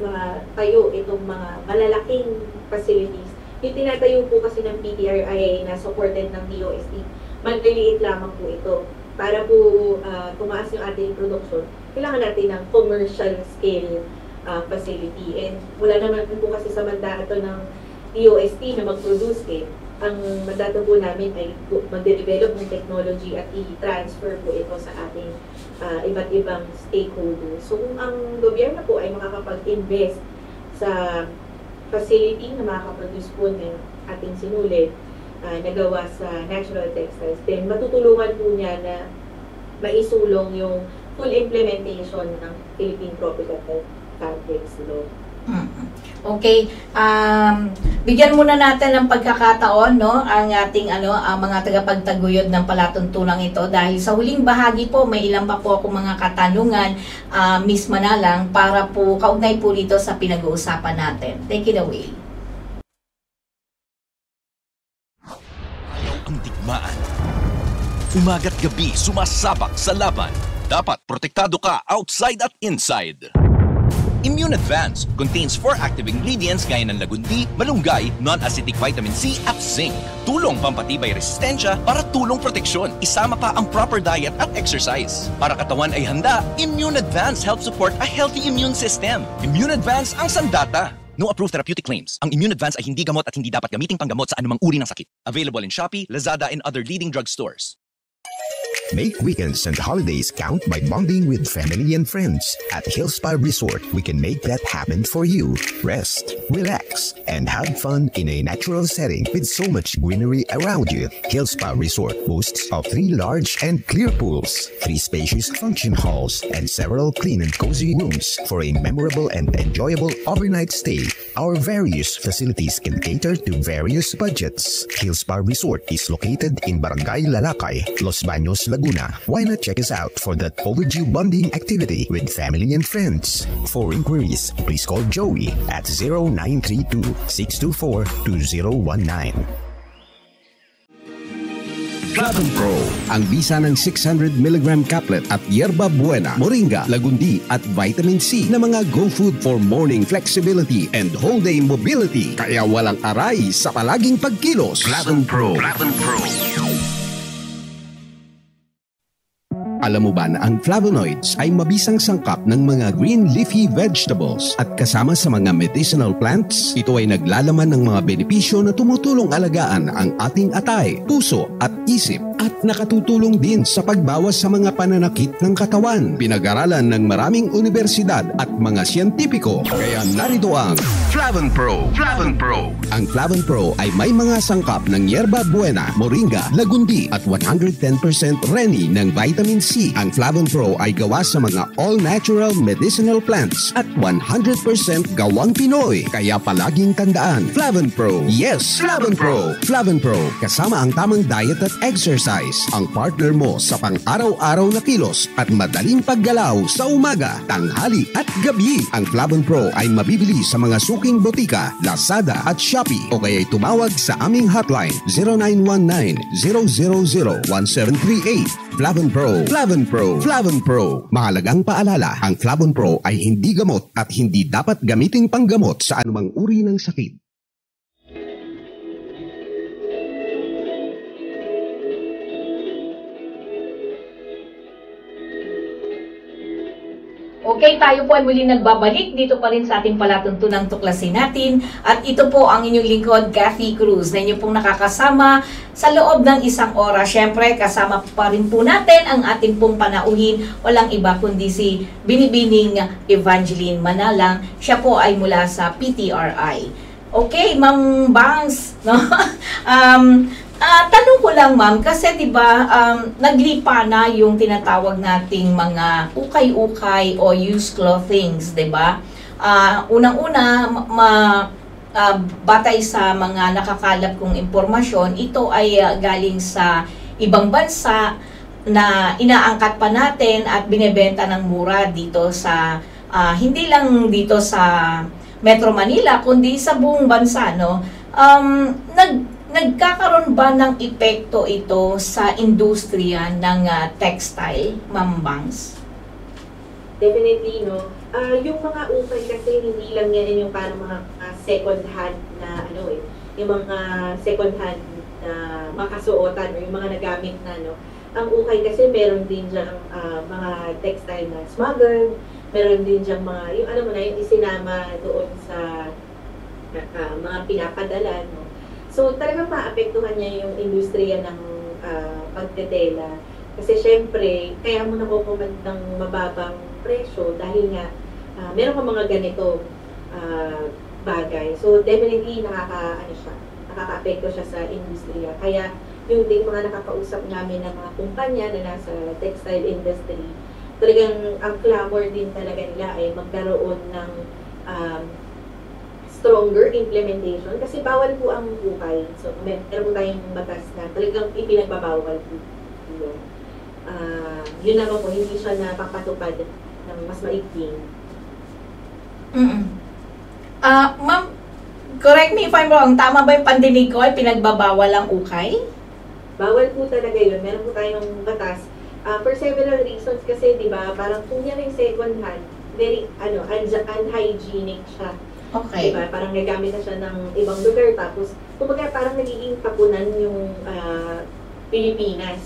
tayo itong mga malalaking facilities. Yung tinatayo po kasi ng PTRI na supported ng DOST, maliliit lamang po ito. Para po tumaas yung ating production, kailangan natin ng commercial scale facility. And wala naman po kasi sa mandato ng DOST na mag-produce Ang mandato po namin ay mag-develop ng technology at i-transfer po ito sa ating iba't ibang stakeholders. So kung ang gobyerno po ay makakapag-invest sa facility na makakaproduce po ng ating sinulit nagawa sa natural textiles, then matutulungan po niya na maisulong yung full implementation ng Philippine Tropical Fabrics Law. Okay, bigyan muna natin ng pagkakataon, no, ang ating ang mga tagapagtaguyod ng palatuntunang ito, dahil sa huling bahagi po may ilan pa po ako mga katanungan, Miss Manalang, para po kaugnay po dito sa pinag-uusapan natin. Take it away. Ayaw ang digmaan. Umaga't gabi sumasabak sa laban. Dapat protektado ka outside at inside. Immune Advance contains 4 active ingredients gaya ng lagundi, malunggay, non-acidic vitamin C at zinc. Tulong pampatibay resistensya para tulong proteksyon. Isama pa ang proper diet at exercise. Para katawan ay handa, Immune Advance helps support a healthy immune system. Immune Advance ang sandata. No approved therapeutic claims. Ang Immune Advance ay hindi gamot at hindi dapat gamiting panggamot sa anumang uri ng sakit. Available in Shopee, Lazada, and other leading drugstores. Make weekends and holidays count by bonding with family and friends. At Hill Spa Resort, we can make that happen for you. Rest, relax, and have fun in a natural setting with so much greenery around you. Hill Spa Resort boasts of 3 large and clear pools, 3 spacious function halls, and several clean and cozy rooms for a memorable and enjoyable overnight stay. Our various facilities can cater to various budgets. Hill Spa Resort is located in Barangay Lalakay, Los Baños, Laguna. Why not check us out for that overdue bonding activity with family and friends? For inquiries, please call Joey at 0932-624-2019. Flavon Pro, ang bisa ng 600mg caplet at yerba buena, moringa, lagundi at vitamin C na mga go food for morning flexibility and whole day mobility. Kaya walang aray sa palaging pagkilos. Flavon Pro. Flavon Pro. Alam mo ba na ang flavonoids ay mabisang sangkap ng mga green leafy vegetables at kasama sa mga medicinal plants? Ito ay naglalaman ng mga benepisyo na tumutulong alagaan ang ating atay, puso at isip at nakatutulong din sa pagbawas sa mga pananakit ng katawan. Pinag-aralan ng maraming universidad at mga siyentipiko. Kaya narito ang Flavon Pro. Flavon Pro. Ang Flavon Pro ay may mga sangkap ng yerba buena, moringa, lagundi at 110% reni ng vitamin C. Ang Flavon Pro ay gawa sa mga all-natural medicinal plants at 100% gawang Pinoy. Kaya palaging tandaan, Flavon Pro. Yes, Flavon Pro. Flavon Pro, kasama ang tamang diet at exercise. Ang partner mo sa pang-araw-araw na kilos at madaling paggalaw sa umaga, tanghali at gabi. Ang Flavon Pro ay mabibili sa mga suking botika, Lazada at Shopee o kaya'y tumawag sa aming hotline 0919-000-1738. Flavon Pro. Flavon Pro. Flavon Pro. Mahalagang paalala, ang Flavon Pro ay hindi gamot at hindi dapat gamiting panggamot sa anumang uri ng sakit. Okay, tayo po ay muli nagbabalik dito pa rin sa ating palatuntunang tuklasin natin. At ito po ang inyong lingkod, Kathy Cruz, na inyo pong nakakasama sa loob ng isang oras. Siyempre, kasama pa rin po natin ang ating pong panauhin. Walang iba kundi si Binibining Evangeline Manalang. Siya po ay mula sa PTRI. Okay, Ma'am Bangs, no? Tanong ko lang, ma'am, kasi 'di ba naglipa na yung tinatawag nating mga ukay-ukay o used clothings, 'di ba? Unang-una, batay sa mga nakakalap kong impormasyon, ito ay galing sa ibang bansa na inaangkat pa natin at binebenta ng mura dito sa hindi lang dito sa Metro Manila kundi sa buong bansa, no? Nagkakaroon ba ng epekto ito sa industriya ng textile, Ma'am Bangs? Definitely, no. Yung mga ukay kasi hindi lang yan yung parang mga second hand na yung mga second hand na makasuotan o yung mga nagamit na, no. Ang ukay kasi meron din diyang mga textile na smuggled, meron din diyang mga, yung yung isinama doon sa mga pinapadala, no. So, talagang maapektuhan niya yung industriya ng pagtetela. Kasi syempre, kaya mo nakukumat ng mababang presyo dahil nga meron ka mga ganito bagay. So, definitely nakaka-apekto siya sa industriya. Kaya yung ding mga nakakausap namin ng mga kumpanya na nasa textile industry, talagang ang clamor din talaga nila ay magkaroon ng stronger implementation kasi bawal po ang ukay. So, meron po tayong batas na talagang ipinagbabawal po yun. Yun naman po, hindi siya napapatupad ng mas maigting. Ma'am, correct me if I'm wrong, tama ba yung pandinig ko ay pinagbabawal ang ukay? Bawal po talaga yun. Meron po tayong batas. For several reasons kasi, di ba, parang kung yan yung second hand, very, unhygienic siya. Okay. Diba? Parang nagamit na siya ng ibang lugar. Tapos, kumbaga parang nagiging tapunan yung Pilipinas.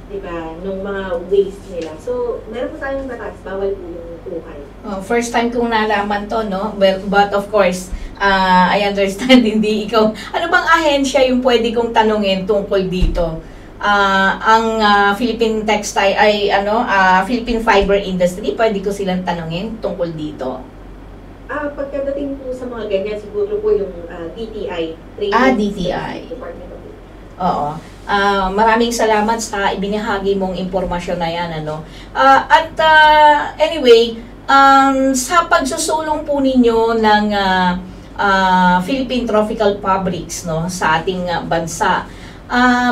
Diba? Nung mga waste nila. So, meron po tayong batas. Bawal po yung ukay. First time kong nalaman to, no? But of course, I understand hindi ikaw. Ano bang ahensya yung pwede kong tanungin tungkol dito? Ang Philippine Textile ay Philippine Fiber Industry, pwede ko silang tanungin tungkol dito? Pagkadating po sa mga ganyan, siguro po yung DTI. DTI. Department of Oo. Maraming salamat sa ibinahagi mong impormasyon na yan. Anyway, sa pagsusulong po ninyo ng Philippine Tropical Fabrics, no, sa ating bansa,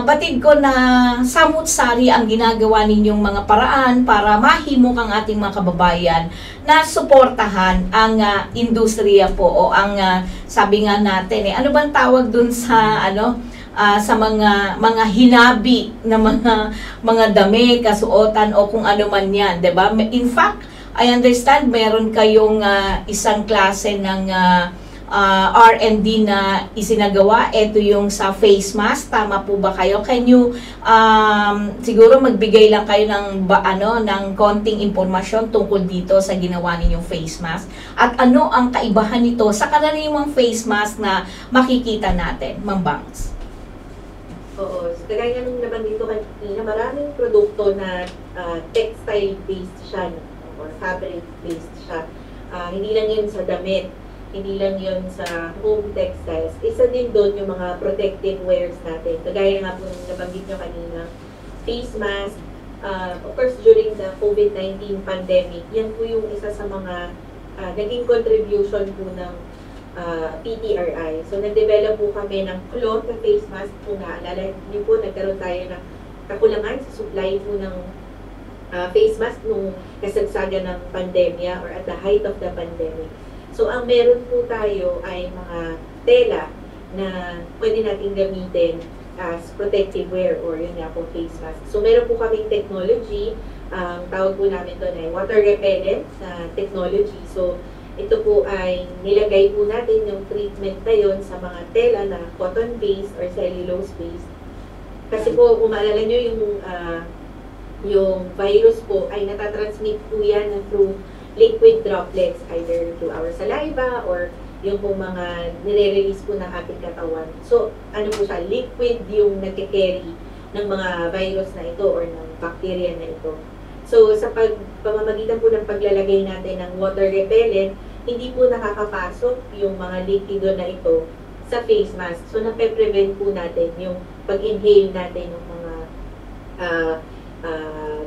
batid ko na samut-sari ang ginagawa ninyong mga paraan para mahimok ang ating mga kababayan na suportahan ang industriya po o ang sabi nga natin ano bang tawag dun sa sa mga hinabi na mga dami, kasuotan o kung ano man 'yan, 'di ba? In fact, I understand meron kayong isang klase ng R&D na isinagawa. Ito yung sa face mask. Tama po ba kayo? Can you siguro magbigay lang kayo ng ng konting impormasyon tungkol dito sa ginawa ninyong face mask at ano ang kaibahan nito sa karaniwang face mask na makikita natin, Ma'am Bangs? Oo, so, kagaya nung nabanggit ko kanina, maraming produkto na textile based siya or fabric based siya. Hindi lang yun sa damit, hindi lang yun sa home textiles. Isa din doon yung mga protective wears natin. Kagaya nga po nabanggit nyo kanina, face mask. Of course, during the COVID-19 pandemic, yan po yung isa sa mga naging contribution po ng PTRI. So, nag-develop po kami ng cloth na face mask po na. Alala niyo po, nagkaroon tayo ng kakulangan sa supply po ng face mask nung kasagsagan ng pandemya or at the height of the pandemic. So, ang meron po tayo ay mga tela na pwede natin gamitin as protective wear or yun nga po face mask. So, meron po kaming technology, tawag po namin doon ay water repellent na technology. So, ito po ay nilagay po natin yung treatment na yun sa mga tela na cotton-based or cellulose-based. Kasi po, kung maalala nyo yung virus po ay natatransmit po yan through liquid droplets, either through our saliva or yung pong mga nire-release po ng ating katawan. So, ano po siya, liquid yung nagke-carry ng mga virus na ito or ng bacteria na ito. So, sa pamamagitan po ng paglalagay natin ng water repellent, hindi po nakakapasok yung mga liquido na ito sa face mask. So, nape-prevent po natin yung pag-inhale natin ng mga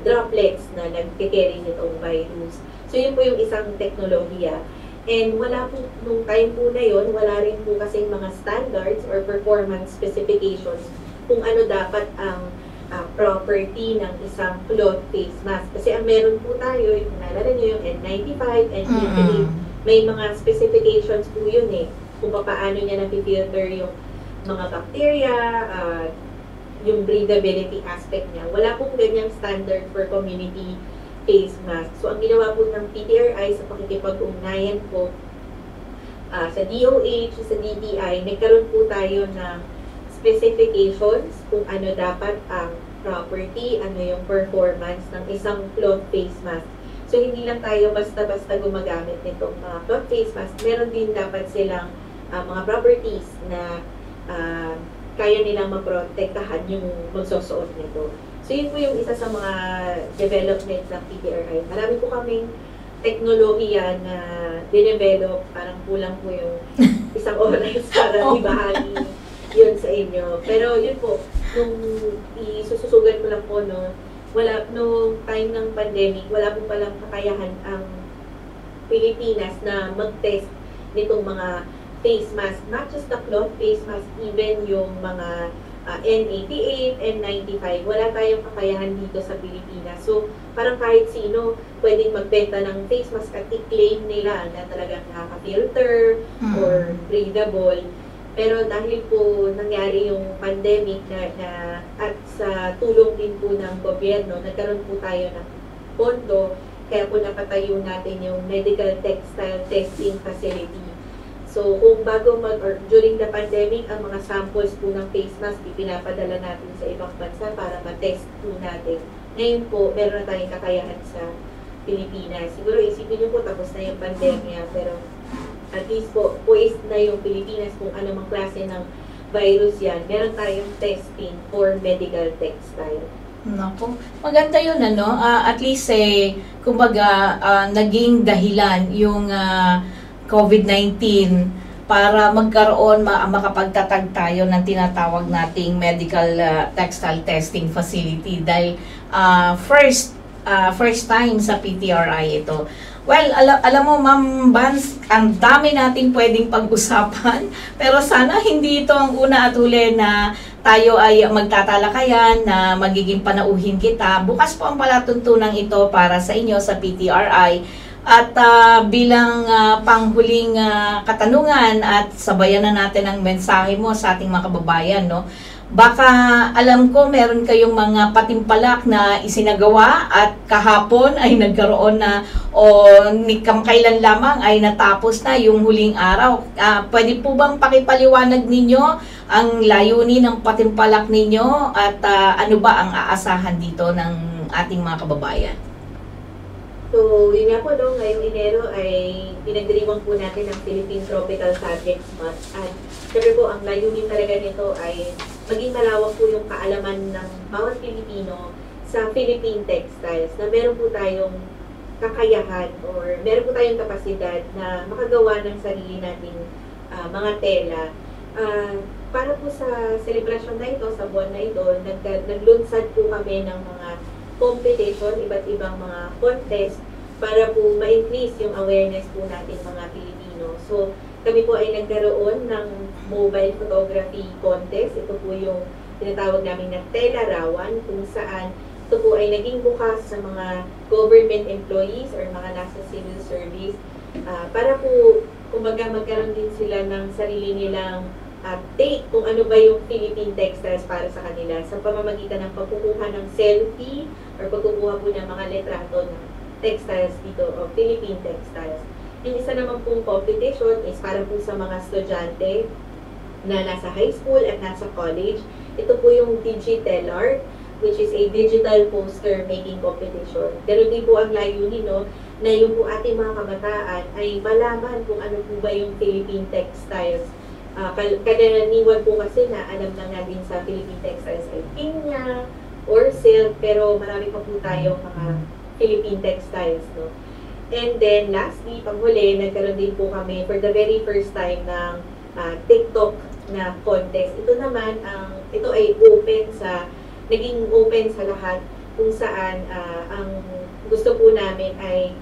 droplets na nagke-carry nitong virus. So, yun po yung isang teknolohiya. And wala po, nung time po na yun, wala rin po kasing mga standards or performance specifications kung ano dapat ang property ng isang cloth face mask. Kasi ang meron po tayo, yung nalala nyo yung N95, N98, may mga specifications po yun kung paano niya napifilter yung mga bacteria, yung breathability aspect niya. Wala pong ganyang standard for community face mask. So, ang ginawa po ng PTRI sa pakikipag-ugnayan po sa DOH, sa DTI, nagkaroon po tayo ng specifications kung ano dapat ang property, ano yung performance ng isang cloth face mask. So, hindi lang tayo basta-basta gumagamit nitong mga cloth face mask. Meron din dapat silang mga properties na kaya nilang maprotektahan yung magsusuot nito. So, yun po yung isa sa mga development ng PTRI. Marami po kaming teknolohiya na dinevelop, parang kulang po yung isang oras para ibahagi yun sa inyo. Pero yun po, nung isususugan ko lang po, no, nung time ng pandemic, wala po palang kakayahan ang Pilipinas na mag-test nitong mga face mask, not just the cloth face mask, even yung mga N88, N95, wala tayong kakayahan dito sa Pilipinas. So, parang kahit sino pwedeng magbenta ng face mask at i-claim nila na talagang nakaka-filter or breathable. Pero dahil po nangyari yung pandemic na at sa tulong din po ng gobyerno, nagkaroon po tayo ng pondo, kaya po napatayo natin yung medical textile testing facility. So, kung during the pandemic, ang mga samples po ng face mask, pinapadala natin sa ibang bansa para ma-test po natin. Ngayon po, meron na tayong kakayahan sa Pilipinas. Siguro isipin niyo po, tapos na yung pandemya, pero at least po, poised na yung Pilipinas kung anumang klase ng virus yan. Meron tayong testing for medical textile. Naku, maganda yun, ano? At least, kumbaga, naging dahilan yung COVID-19 para magkaroon, makapagtatag tayo ng tinatawag nating medical textile testing facility dahil first time sa PTRI ito. Well, alam mo, Ma'am Bans, ang dami nating pwedeng pag-usapan, pero sana hindi ito ang una at huli na tayo ay magtatalakayan na magiging panauhin kita. Bukas po ang palatuntunan ito para sa inyo sa PTRI. At bilang panghuling katanungan at sabayan na natin ang mensahe mo sa ating mga kababayan, no? Baka alam ko meron kayong mga patimpalak na isinagawa at kahapon ay nagkaroon na o kailan lamang ay natapos na yung huling araw. Pwede po bang pakipaliwanag ninyo ang layunin ng patimpalak ninyo at ano ba ang aasahan dito ng ating mga kababayan? So, yun nga po, no, ngayong Enero ay pinagdiriwang po natin ang Philippine Tropical Subjects Month. At syempre po, ang layunin talaga nito ay maging malawak po yung kaalaman ng bawat Pilipino sa Philippine textiles, na meron po tayong kakayahan or meron po tayong kapasidad na makagawa ng sarili nating mga tela. Para po sa selebrasyon na ito, sa buwan na ito, naglunsad po kami ng mga competition, iba't ibang mga contest para po ma-increase yung awareness po natin mga Pilipino. So, kami po ay nagkaroon ng mobile photography contest. Ito po yung tinatawag namin na Telarawan, kung saan ito po ay naging bukas sa mga government employees or mga nasa civil service para po, kumbaga, magkaroon din sila ng sarili nilang take kung ano ba yung Philippine textiles para sa kanila sa pamamagitan ng pagkukuha ng selfie or pagkukuha po ng mga litrato ng textiles dito o Philippine textiles. Yung isa naman pong competition is para po sa mga estudyante na nasa high school at nasa college. Ito po yung Digitelart, which is a digital poster making competition. Pero din po ang layunin, no, na yung po ating mga kabataan ay malaman kung ano po ba yung Philippine textiles. Kadaniwan po kasi na alam lang natin sa Philippine textiles ay pinya or silk, pero marami pa po tayong mga Philippine textiles, no? And then lastly, panghuli, nagkaroon din po kami for the very first time ng TikTok na contest. Ito naman, ito ay naging open sa lahat, kung saan ang gusto po namin ay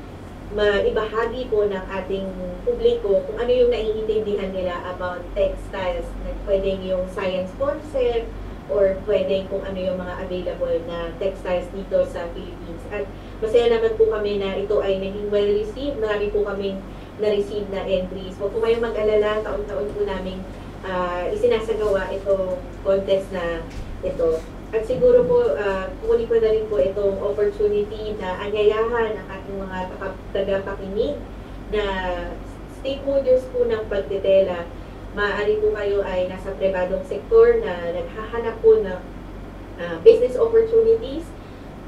maibahagi po ng ating publiko kung ano yung naiintindihan nila about textiles. Pwedeng yung science concept or pwedeng kung ano yung mga available na textiles dito sa Philippines. At masaya naman po kami na ito ay naging well-received. Marami po kaming na-receive na entries. Huwag po kayong mag-alala, taon-taon po namin isinasagawa itong contest na ito. At siguro po, kukunin ko na rin po itong opportunity na anyayahan ang ating mga tagapakinig na stakeholders po ng pagtitela. Maaari po kayo ay nasa pribadong sektor na naghahanap po ng business opportunities,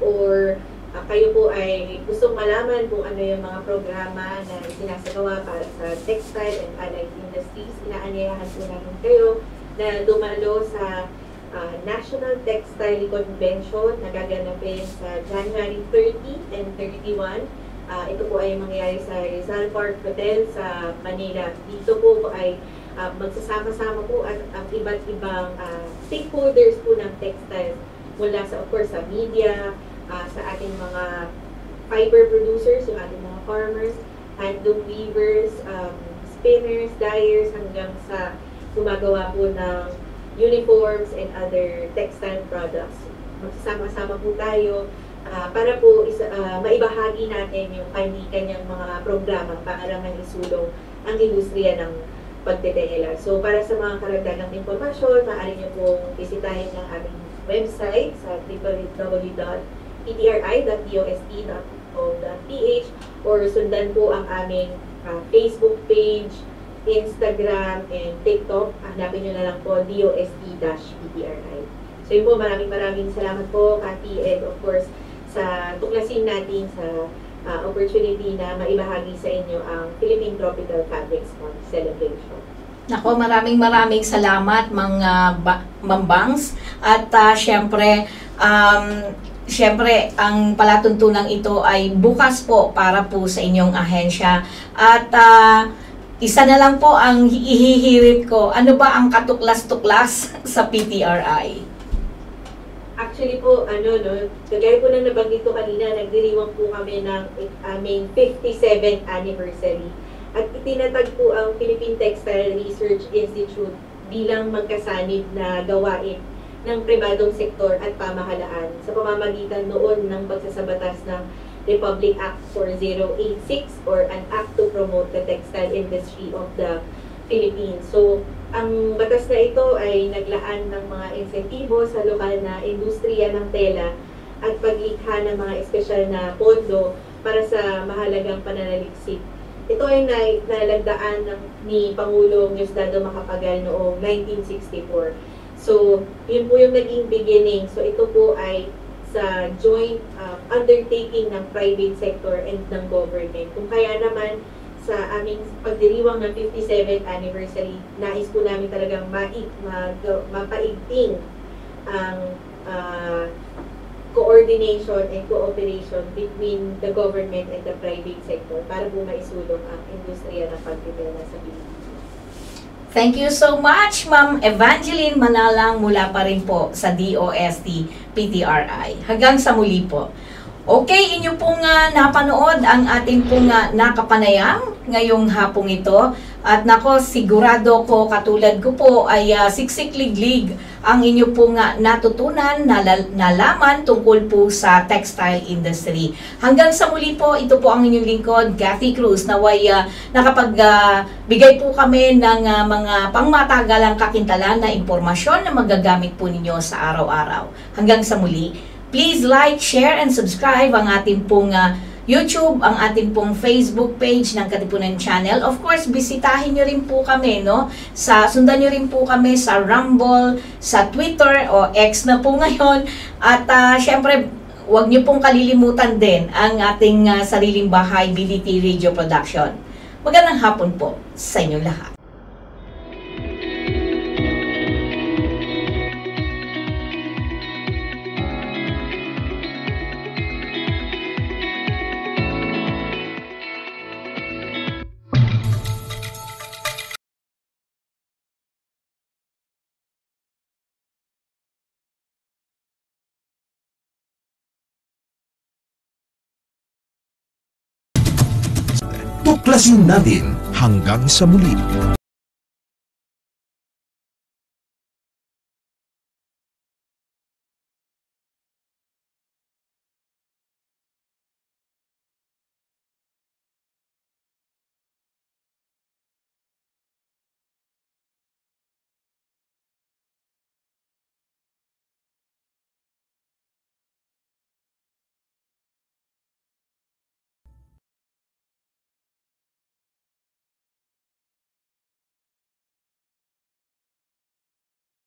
or kayo po ay gustong malaman kung ano yung mga programa na isinasagawa para sa textile and allied industries. Inaanyayahan po namin kayo na dumalo sa National Textile Convention na gaganapin sa January 30 and 31. Ito po ay mangyayari sa Rizal Park Hotel sa Manila. Dito po ay magsasama-sama po ang iba't ibang stakeholders po ng textiles mula sa, of course, sa media, sa ating mga fiber producers, yung ating mga farmers, handloom weavers, spinners, dyers, hanggang sa gumagawa po ng uniforms and other textile products. Magsasama-sama po tayo para po maibahagi natin yung kanyang mga programang paaralang isulong ang industriya ng pagtetela. So, para sa mga karagdagang impormasyon, maaari niyo pong bisitahin ang aming website sa www.ptri.dost.o.ph or sundan po ang aming Facebook page, Instagram, and TikTok. Hanapin nyo na lang po DOST-PTRI. So yun po, maraming salamat po, Cathy, and of course, sa tuklasin natin sa opportunity na maibahagi sa inyo ang Philippine Tropical Fabrics Month Celebration. Nako, maraming salamat mga mambangs. At syempre, ang palatuntunan ito ay bukas po para po sa inyong ahensya. At isa na lang po ang ihihirit ko. Ano ba ang katuklas-tuklas sa PTRI? Actually po, kagaya po nang nabanggit ko kanina, nagdiriwang po kami ng aming 57th anniversary. At itinatag po ang Philippine Textile Research Institute bilang magkasanib na gawain ng pribadong sektor at pamahalaan sa pamamagitan noon ng pagsasabatas ng Republic Act 4086 or an act to promote the textile industry of the Philippines. So, ang batas na ito ay naglaan ng mga insentibo sa lokal na industriya ng tela at paglikha ng mga espesyal na pondo para sa mahalagang pananaliksik. Ito ay nalagdaan ni Pangulong Diosdado Macapagal noong 1964. So, yun po yung naging beginning. So, ito po ay sa joint undertaking ng private sector and ng government. Kung kaya naman, sa aming pagdiriwang ng 57th anniversary, nais po namin talagang mapaigting ang coordination and cooperation between the government and the private sector para po maisulong ang industriya ng pagtitela sa Pilipinas. Thank you so much, Ma'am Evangeline Manalang mula pa rin po sa DOST PTRI. Hanggang sa muli po. Okay, inyo pong napanood ang ating pong nakapanayam ngayong hapong ito. At nako, sigurado ko, katulad ko po, ay siksik-liglig ang inyo pong natutunan, nalaman tungkol po sa textile industry. Hanggang sa muli po, ito po ang inyong lingkod, Cathy Cruz, naway nakapagbigay po kami ng mga pangmatagalang kakintalan na impormasyon na magagamit po ninyo sa araw-araw. Hanggang sa muli. Please like, share, and subscribe ang ating pong YouTube, ang ating pong Facebook page ng Katipunan Channel. Of course, bisitahin nyo rin po kami, no? Sundan nyo rin po kami sa Rumble, sa Twitter, o X na po ngayon. At syempre, huwag nyo pong kalilimutan din ang ating sariling bahay, BDT Radio Production. Magandang hapon po sa inyong lahat. Tuklasin natin hanggang sa muli.